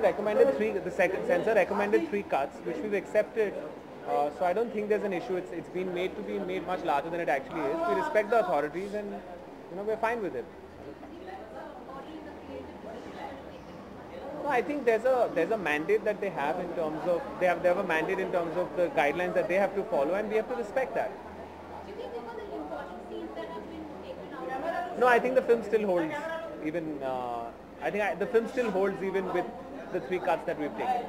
recommended the second censor recommended 3 cuts, which we've accepted. So I don't think there's an issue. It's been made to be made much larger than it actually is. We respect the authorities, and we're fine with it. No, I think there's a mandate that they have in terms of they have a mandate in terms of the guidelines that they have to follow, and we have to respect that. Do you think there were the important scenes that have been taken out? No, I think the film still holds. Even the film still holds even with the 3 cuts that we've taken.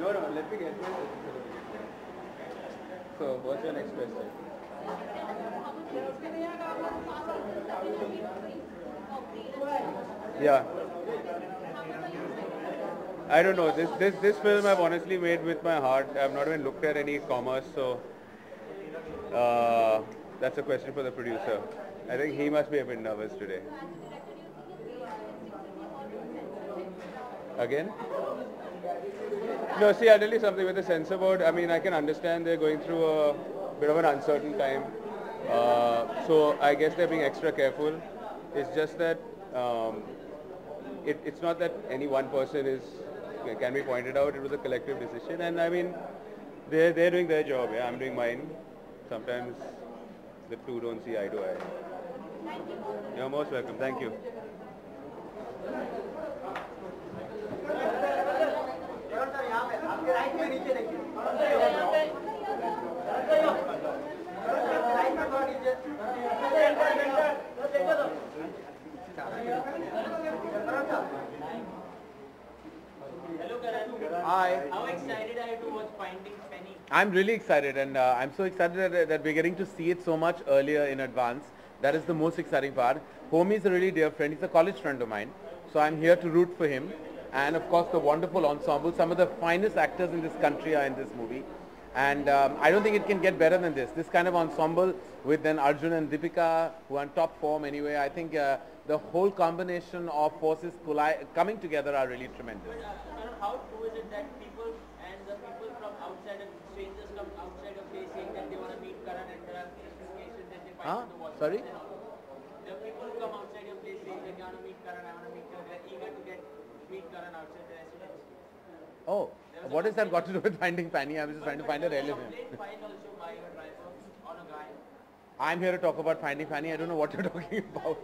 No, let me get my. So, what's your next question? Yeah. I don't know. This film I've honestly made with my heart. I've not even looked at any commerce, so that's a question for the producer. I think he must be a bit nervous today. Again? No, see, I'll tell you something with the censor board. I mean, I can understand they're going through a bit of an uncertain time. So I guess they're being extra careful. It's just that it's not that any one person can be pointed out. It was a collective decision, and I mean, they're doing their job. Yeah, I'm doing mine. Sometimes the two don't see eye to eye. You're most welcome. Thank you. Hi. How excited are you to watch Finding Penny? I'm really excited, and I'm so excited that we're getting to see it so much earlier in advance. That is the most exciting part. Homie is a really dear friend. He's a college friend of mine. So I'm here to root for him. And of course the wonderful ensemble. Some of the finest actors in this country are in this movie. And I don't think it can get better than this. This kind of ensemble with then Arjun and Deepika, who are in top form anyway. I think the whole combination of forces coming together are really tremendous. How true is it that people from outside of strangers come outside of place saying that they want to meet Karan, and there are cases that they find in the water? Sorry? The people who come outside your place saying that they want to meet Karan, I want to meet Karan, they're eager to meet Karan outside the residence. Oh, what has that got to do with Finding Fanny? I was just trying to find a relevant. I'm here to talk about Finding Fanny. I don't know what you're talking about.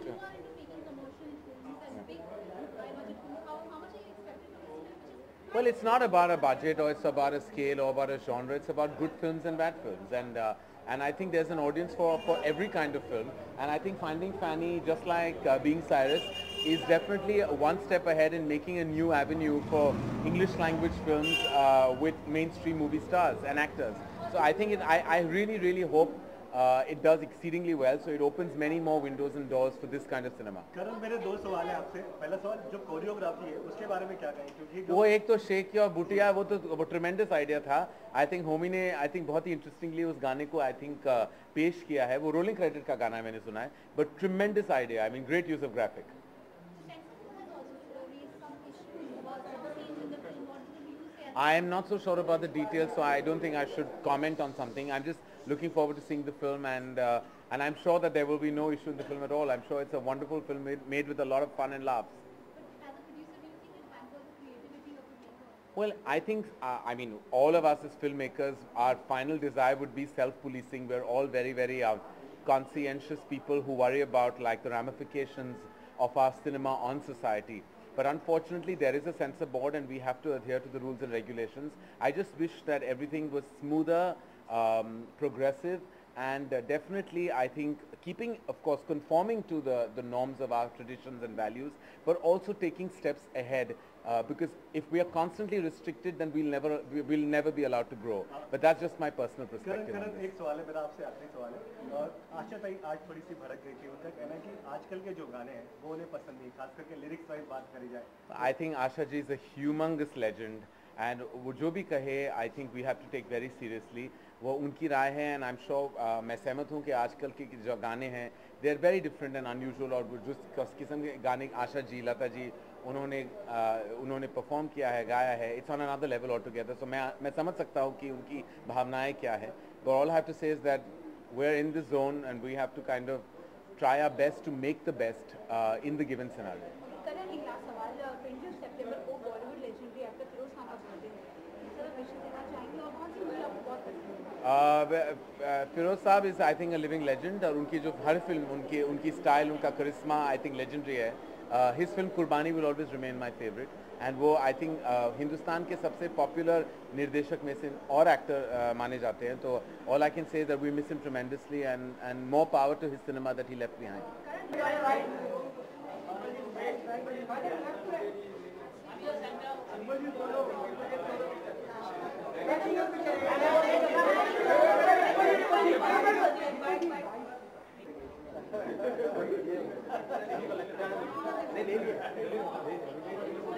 Well, it's not about a budget, or it's about a scale, or about a genre. It's about good films and bad films, and I think there's an audience for every kind of film. And I think Finding Fanny, just like Being Cyrus, is definitely one step ahead in making a new avenue for English language films with mainstream movie stars and actors. So I think I really hope it does exceedingly well, so it opens many more windows and doors for this kind of cinema. करण, मेरे दो सवाल हैं आपसे. पहला सवाल, जो choreography है उसके बारे में क्या कहें, क्योंकि वो एक तो शेख और बुटिया, वो ट्रेमेंडस आइडिया था. आई थिंक होमी ने बहुत ही इंटरेस्टिंगली उस गाने को पेश किया है. वो रोलिंग क्रेडिट का गाना है, मैंने सुना है, but ट्रेमेंडस idea. I mean great use of graphic. I am not so sure about the details, so I don't think I should comment on something. I'm just looking forward to seeing the film, and I'm sure that there will be no issue in the film at all. I'm sure it's a wonderful film made with a lot of fun and laughs. But as a producer, do you think it hampers the creativity of the maker? Well, I think, I mean, all of us as filmmakers, our final desire would be self-policing. We're all very conscientious people who worry about like the ramifications of our cinema on society. But unfortunately, there is a censor board, and we have to adhere to the rules and regulations. I just wish that everything was smoother, progressive, and definitely, I think, keeping, of course, conforming to the norms of our traditions and values, but also taking steps ahead because if we are constantly restricted, then we'll never be allowed to grow. But that's just my personal perspective. करण एक सवाल है मेरा आपसे, आखिरी सवाल है। और आशा ताई आज थोड़ी सी भड़क गई थी, उनका कहना है कि आजकल के जो गाने हैं वो उन्हें पसंद नहीं, खास करके लिरिक्स वाइज बात करी जाए। I think Asha ji is a humongous legend, and वो जो भी कहे, I think we have to take very seriously. वो उनकी राय है, and I'm sure मैं सहमत हूँ कि आजकल के जो गाने हैं they are very different and unusual, और जिस किस्म के गाने आशा जी, लता जी उन्होंने परफॉर्म किया है, गाया है, it's on another level altogether. So मैं समझ सकता हूँ कि उनकी भावनाएं क्या है. But all I have to say is that we're in this zone and we have to kind of try our best to make the best in the given scenario. करण एक लास्ट सवाल, 20 सितंबर को बॉलीवुड लेजेंडरी एक्टर फिरोज खान का birthday है, sir wish देना चाहेंगे और कौन सी movie आपको बहुत पसंद है? फिरोज साहब is I think a living legend, और उनकी जो हर फिल्म उनकी स्टाइल, उनका करिश्मा आई थिंक लेजेंडरी है. हिज फिल्म कुर्बानी will always remain my favourite, and वो आई थिंक हिंदुस्तान के सबसे पॉपुलर निर्देशक में से और एक्टर माने जाते हैं. तो all I can say that we miss him tremendously, and more power to his cinema that he left behind.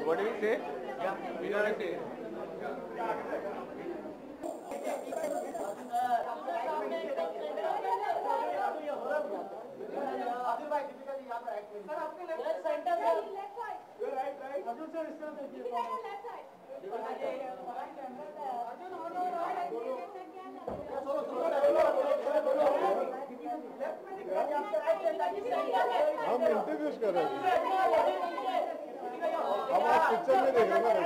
What did he say? Yeah, we know what he say. हम interviews कर रहे हैं, हम आज पिक्चर में देख रहे हैं ना.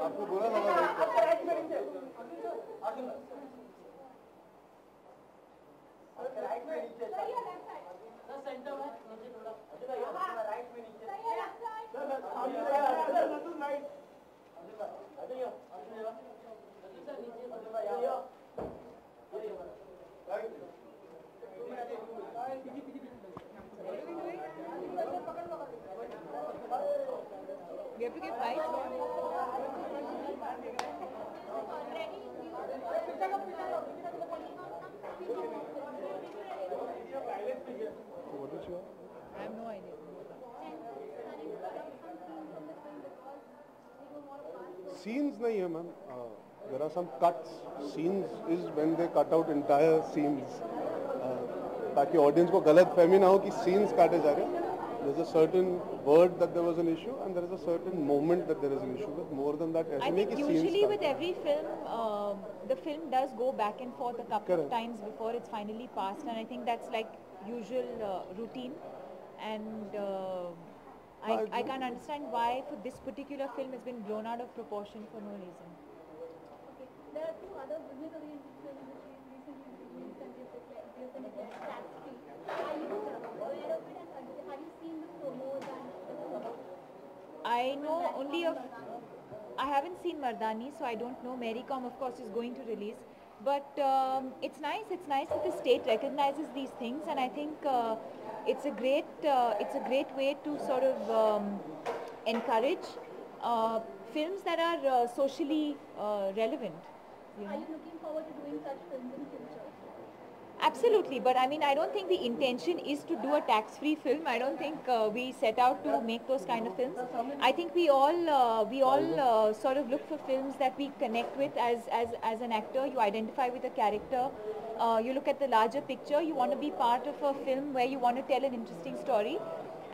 आपको बुरा लगा We have to get bites. What is your? I have no idea. Scenes नहीं है ma'am. There are some cuts. Scenes is when they cut out entire scenes. ताकि audience को गलत फहमी ना हो कि scenes काटे जा रहे हैं. There's a certain word that there was an issue, and there is a certain moment that there is an issue with. More than that, I think usually with every film, the film does go back and forth a couple of times before it's finally passed, and I think that's like usual routine. And I can't understand why for this particular film it's been blown out of proportion for no reason. Okay, there are two other business-oriented films which we recently released and we have been tax-free. Are you aware of it, and have you seen the promos and the film? I know only of. I haven't seen Mardani, so I don't know. Marycom, of course, is going to release. But it's nice. It's nice that the state recognizes these things, and I think it's a great way to sort of encourage films that are socially relevant. You know? Are you looking forward to doing such films in future? Absolutely, but I mean, I don't think the intention is to do a tax-free film. I don't think we set out to make those kind of films. I think we all sort of look for films that we connect with as an actor. You identify with a character. You look at the larger picture. You want to be part of a film where you want to tell an interesting story.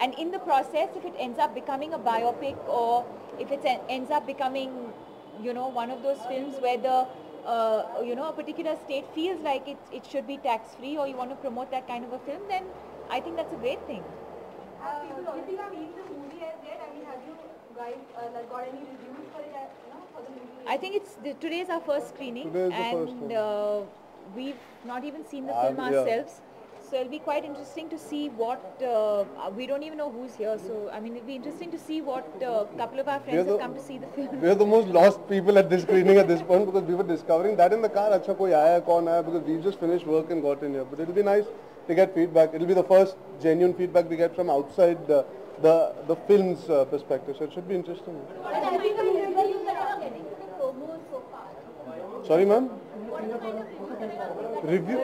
And in the process, if it ends up becoming a biopic, or if it ends up becoming, you know, one of those films where the you know, a particular state feels like it should be tax-free, or you want to promote that kind of a film, then I think that's a great thing. Have people already seen the movie as yet? I mean, have you guys got any reviews for it, for the movie? I think today's our first screening, Today is the and first one. we've not even seen the film ourselves. So it'll be quite interesting to see what, we don't even know who's here, so I mean, it'll be interesting to see what a couple of our friends have come to see the film. We're the most lost people at this screening at this point, because we were discovering that in the car, acha koi aaya, kaun aaya, because we've just finished work and got in here. But it'll be nice to get feedback. It'll be the first genuine feedback we get from outside the film's perspective. So it should be interesting. But I think the reviews that are getting to the promos so far. Sorry, ma'am. What are the kind of reviews that are getting? Review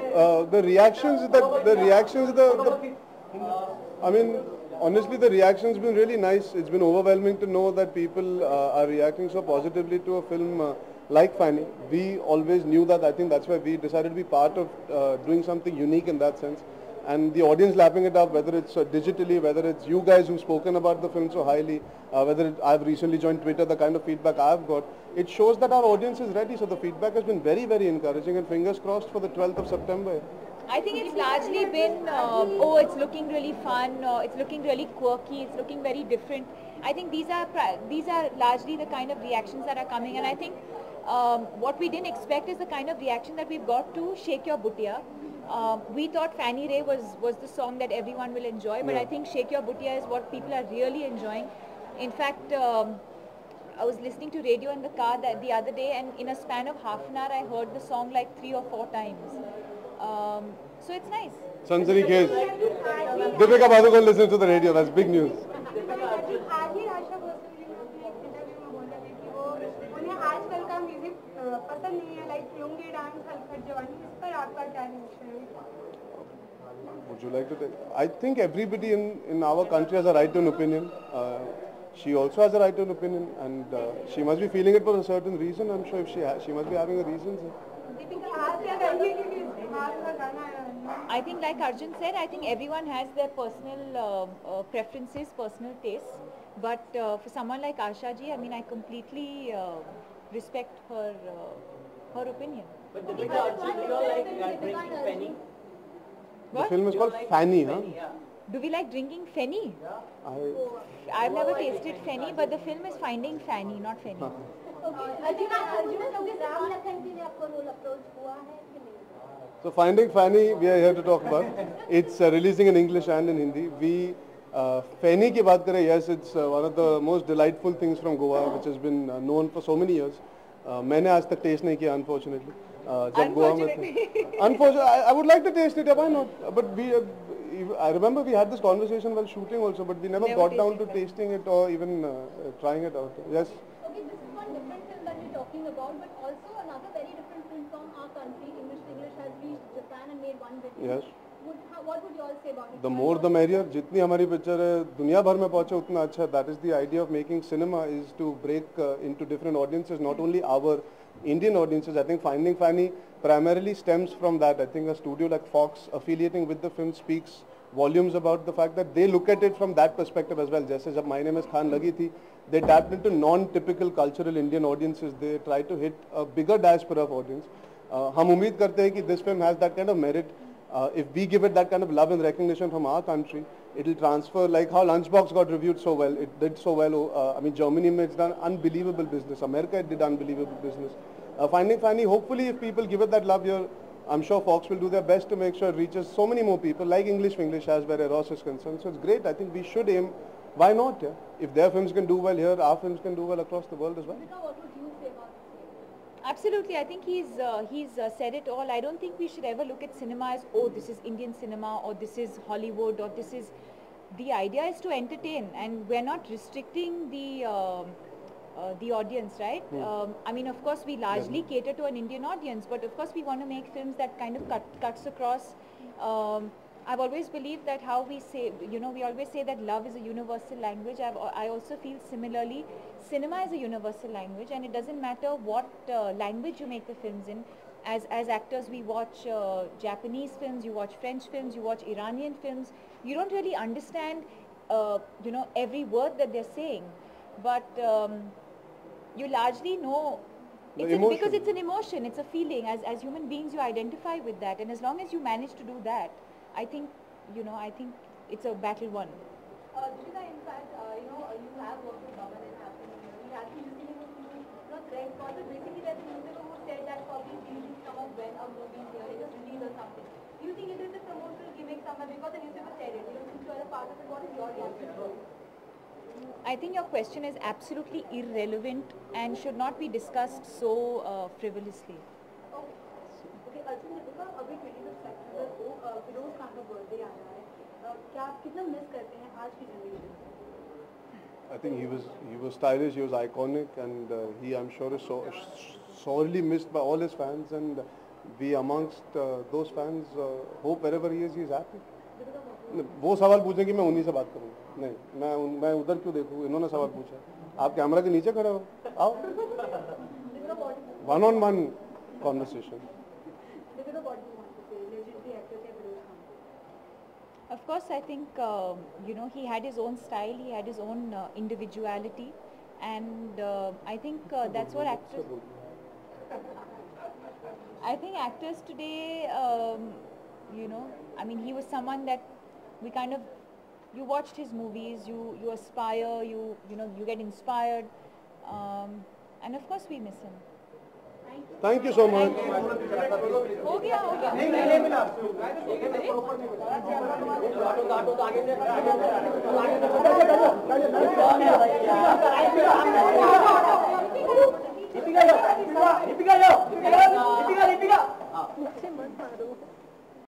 I mean, honestly, the reaction's been really nice. It's been overwhelming to know that people are reacting so positively to a film like Fanny. We always knew that. I think that's why we decided to be part of doing something unique in that sense. And the audience lapping it up, whether it's digitally, whether it's you guys who've spoken about the film so highly, I've recently joined Twitter, the kind of feedback I've got, it shows that our audience is ready. So the feedback has been very, very encouraging, and fingers crossed for the 12th of September. I think it's largely been, oh, it's looking really fun, it's looking really quirky, it's looking very different. I think these are largely the kind of reactions that are coming, and I think what we didn't expect is the kind of reaction that we've got to Shake Your Buttia. We thought Fanny Ray was the song that everyone will enjoy, but I think Shake Your Buttia is what people are really enjoying. In fact, I was listening to radio in the car the other day, and in a span of half an hour I heard the song like 3 or 4 times. So it's nice. Sansari case. Deepika Padukone listens to the radio. That's big news. आज ही आशा भोसले जी ने अपने एक interview में बोला है कि वो उन्हें आजकल का म्यूजिक पसंद नहीं है, लाइक लुंगी डांस, हलखट जवानी. इस पर आपका क्या रिएक्शन है? Would you like to take? I think everybody in our country has a right to an opinion. She also has a right to an opinion, and she must be feeling it for a certain reason. I'm sure if she must be having a reason. Deepika आप क्या कहेंगे कि आपका गाना है? I think, like Arjun said, I think everyone has their personal preferences, personal tastes. But for someone like Asha ji, I mean, I completely respect her opinion. But Deepika, do you all like drinking Penny? The film is called Fanny, huh? Yeah. Do we like drinking Fenny? I've never tasted Fenny, but the film is Finding Fanny, not Fenny. So Finding Fanny, we are here to talk about. It's releasing in English and in Hindi. Fanny की बात करें, yes, it's one of the most delightful things from Goa, which has been known for so many years. मैंने आज तक taste नहीं किया, unfortunately. जब गोवा में थे. Unfortunately, I would like to taste it, why not? But I remember we had this conversation while shooting also, but we never got down to tasting it or even trying it out. Yes. Okay, this is one different film that we're talking about, but also another very different film from our country. English has reached Japan and made one billion. Yes. What would you all say about it? The more the merrier. जितनी हमारी picture है दुनिया भर में पहुंचे उतना अच्छा. That is the idea of making cinema, is to break into different audiences, not only our Indian audiences. I think Finding Fanny primarily stems from that. I think a studio like Fox affiliating with the film speaks volumes about the fact that they look at it from that perspective as well. जैसे जब My Name is Khan लगी थी, they tapped into non-typical cultural Indian audiences. They tried to hit a bigger diaspora of audience. हम उम्मीद करते हैं कि this film has that kind of merit. If we give it that kind of love and recognition from our country, it will transfer like how Lunchbox got reviewed so well. It did so well. I mean, Germany it's done unbelievable business. America it did unbelievable business. Finding Fanny, hopefully if people give it that love here, I'm sure Fox will do their best to make sure it reaches so many more people like English has where Eros is concerned. So it's great. I think we should aim. Why not? Yeah? If their films can do well here, our films can do well across the world as well. What would you say about this? Absolutely, I think he's said it all. I don't think we should ever look at cinema as, oh, this is Indian cinema, or this is Hollywood, or this is... The idea is to entertain, and we're not restricting the audience, right? I mean, of course, we largely cater to an Indian audience, but of course we want to make films that kind of cuts across. I've always believed that how we say, we always say that love is a universal language. I also feel similarly, cinema is a universal language, and it doesn't matter what language you make the films in. As actors, we watch Japanese films, you watch French films, you watch Iranian films. You don't really understand, every word that they're saying, but you largely know. Because it's an emotion, it's a feeling. As human beings, you identify with that, and as long as you manage to do that, I think it's a battle won. Deepika, in fact, you have worked with Baman and Happen. He has been listening to Greg Scott, but basically there's a newspaper who said that probably releasing some of when a movie is here, it was released or something. Do you think it is a promotional gimmick somewhere because the newspaper said it? Since you are a part of it, what is your reaction to it? I think your question is absolutely irrelevant and should not be discussed so frivolously. Okay. Okay, Arjun Deepika अभी 25 सितंबर को फिरोज खान का birthday आ रहा है, क्या आप कितना miss करते हैं आज की जनरेशन से? I think he was stylish, he was iconic, and he, I'm sure, is sorely missed by all his fans, and we amongst those fans hope wherever he is happy. वो सवाल पूछे कि मैं उन्हीं से बात करूँ, नहीं मैं उधर क्यों देखूँ, इन्होंने सवाल पूछा, आप कैमरा के नीचे खड़े हो, आओ, one-on-one conversation. Of course, I think you know, he had his own style, he had his own individuality, and I think that's what actors. I think actors today, you know, I mean, he was someone that we kind of, you watched his movies, you aspire, you know, you get inspired, and of course we miss him. Thank you so much. हो गया दीपिका